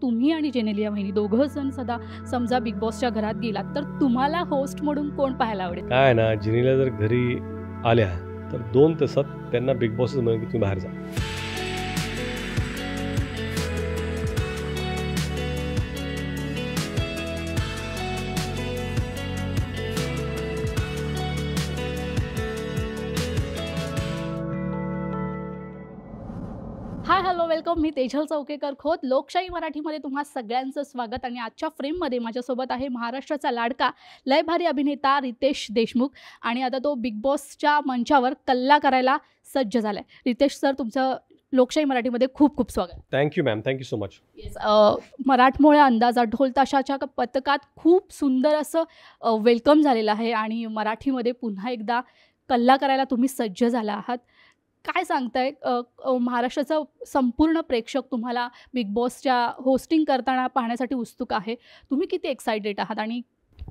तुम्ही आणि जेनेलिया वहिनी दोघं जण सदा समजा बिग बॉसच्या घरात गेलात तर तुम्हाला होस्ट म्हणून कोण पाहायला आवडेल? काय आहे ना, जिनीला जर घरी आल्या तर 2 तासात त्यांना बिग बॉसच म्हणेल की तुम्ही बाहेर जा. Hi hello welcome. मी तेजल चौकेकर खोत. लोकशाही मराठीमध्ये तुम्हा सगळ्यांचं स्वागत. आणि आजच्या फ्रेममध्ये माझ्यासोबत आहे महाराष्ट्राचा लाडका लय भारी अभिनेता रितेश देशमुख. आणि आता तो बिग बॉसच्या मंचावर कल्ला करायला सज्ज झाला आहे. रितेश सर, तुमचं लोकशाही मराठीमध्ये खूप खूप स्वागत. Thank you ma'am, thank you so much. Yes. मराठमोळ्या अंदाजात ढोल ताशाच्या पथकात खूप सुंदर असं वेलकम झालेलं आहे. आणि मराठीमध्ये पुन्हा एकदा कल्ला करायला तुम्ही सज्ज झाला आहात. काय सांगताय, महाराष्ट्राचा संपूर्ण प्रेक्षक तुम्हाला बिग बॉसच्या होस्टिंग करताना पाहण्यासाठी उत्सुक आहे. तुम्ही किती एक्सायटेड आहात? आणि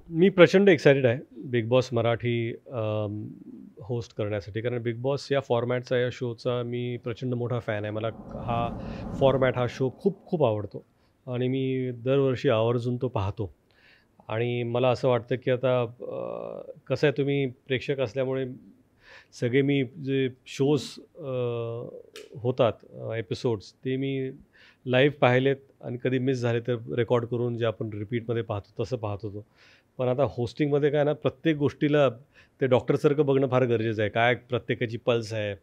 मी प्रचंड एक्सायटेड आहे बिग बॉस मराठी होस्ट करण्यासाठी. कारण बिग बॉस या फॉर्मॅटचा, या शोचा मी प्रचंड मोठा फॅन आहे. मला हा फॉर्मॅट, हा शो खूप खूप आवडतो आणि मी दरवर्षी आवर्जून तो पाहतो. आणि मला असं वाटतं की आता कसं आहे, तुम्ही प्रेक्षक असल्यामुळे सगळे मी जे शोज होतात एपिसोड्स, ते मी लाईव्ह पाहिलेत आणि कधी मिस झाले तर रेकॉर्ड करून जे आपण रिपीटमध्ये पाहतो तसं पाहत होतो. पण आता होस्टिंगमध्ये काय ना, प्रत्येक गोष्टीला ते डॉक्टरसारखं बघणं फार गरजेचं आहे. काय प्रत्येकाची पल्स आहे,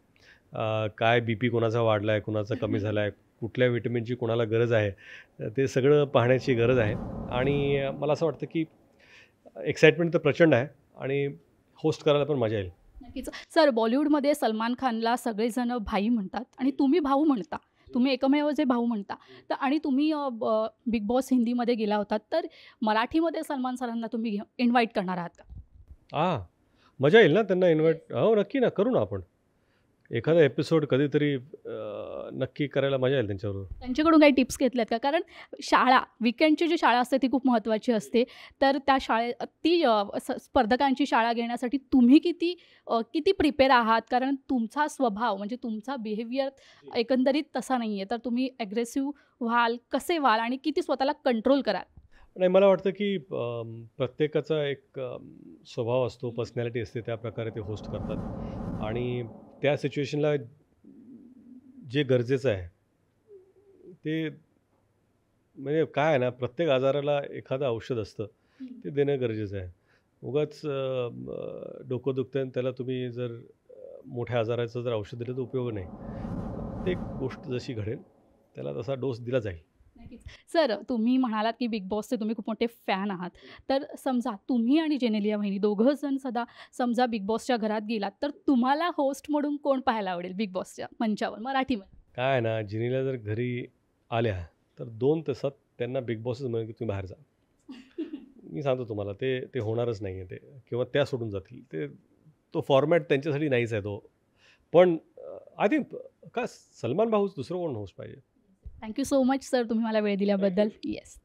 काय बी पी कोणाचा वाढला आहे, कोणाचा कमी झाला आहे, कुठल्या विटॅमिनची कोणाला गरज आहे, ते सगळं पाहण्याची गरज आहे. आणि मला असं वाटतं की एक्साइटमेंट तर प्रचंड आहे आणि होस्ट करायला पण मजा येईल. नक्कीच. सर, बॉलिवूडमध्ये सलमान खानला सगळेजण भाई म्हणतात आणि तुम्ही भाऊ म्हणता. तुम्ही एकमेव जे भाऊ म्हणता. तर आणि तुम्ही बिग बॉस हिंदीमध्ये गेला होतात, तर मराठीमध्ये सलमान सरांना तुम्ही इन्व्हाइट करणार आहात का? मजा येईल ना त्यांना इन्व्हाइट. हो, नक्की ना, करू ना आपण एखादा एपिसोड कधीतरी. नक्की करायला मजा येईल त्यांच्याबरोबर. त्यांच्याकडून काही टिप्स घेतल्यात का? कारण शाळा, वीकेंडची जी शाळा असते ती खूप महत्त्वाची असते. तर त्या ती स्पर्धकांची शाळा घेण्यासाठी तुम्ही किती प्रिपेअर आहात? कारण तुमचा स्वभाव म्हणजे तुमचा बिहेवियर एकंदरीत तसा नाही आहे. तर तुम्ही ॲग्रेसिव्ह व्हाल, कसे व्हाल आणि किती स्वतःला कंट्रोल कराल? नाही, मला वाटतं की प्रत्येकाचा एक स्वभाव असतो, पर्सनॅलिटी असते, त्या प्रकारे ते होस्ट करतात. आणि त्या सिच्युएशनला जे गरजेचं आहे ते, म्हणजे काय आहे ना, प्रत्येक आजाराला एखादं औषध असतं, ते देणं गरजेचं आहे. उगाच डोकं दुखतं आणि त्याला तुम्ही जर मोठ्या आजाराचं जर औषध दिलं तर उपयोग नाही. प्रत्येक गोष्ट जशी घडेल त्याला तसा डोस दिला जाईल. नक्कीच. सर, तुम्ही म्हणालात की बिग बॉसचे तुम्ही खूप मोठे फॅन आहात. तर समजा तुम्ही आणि जेनेलिया वहिनी दोघं जण समजा बिग बॉसच्या घरात गेलात, तर तुम्हाला होस्ट म्हणून कोण पाहायला आवडेल बिग बॉसच्या मंचावर मराठीमध्ये? काय आहे ना, जिनीला जर घरी आल्या तर 2 तासात त्यांना बिग बॉसच म्हणेल की तुम्ही बाहेर जा. मी सांगतो तुम्हाला, ते होणारच नाही आहे ते, किंवा त्या सोडून जातील ते. तो फॉर्मॅट त्यांच्यासाठी नाहीच आहे तो. पण आय थिंक का सलमान भाऊच, दुसरं कोण होस्ट पाहिजे. थँक्यू सो मच सर, तुम्ही मला वेळ दिल्याबद्दल. येस.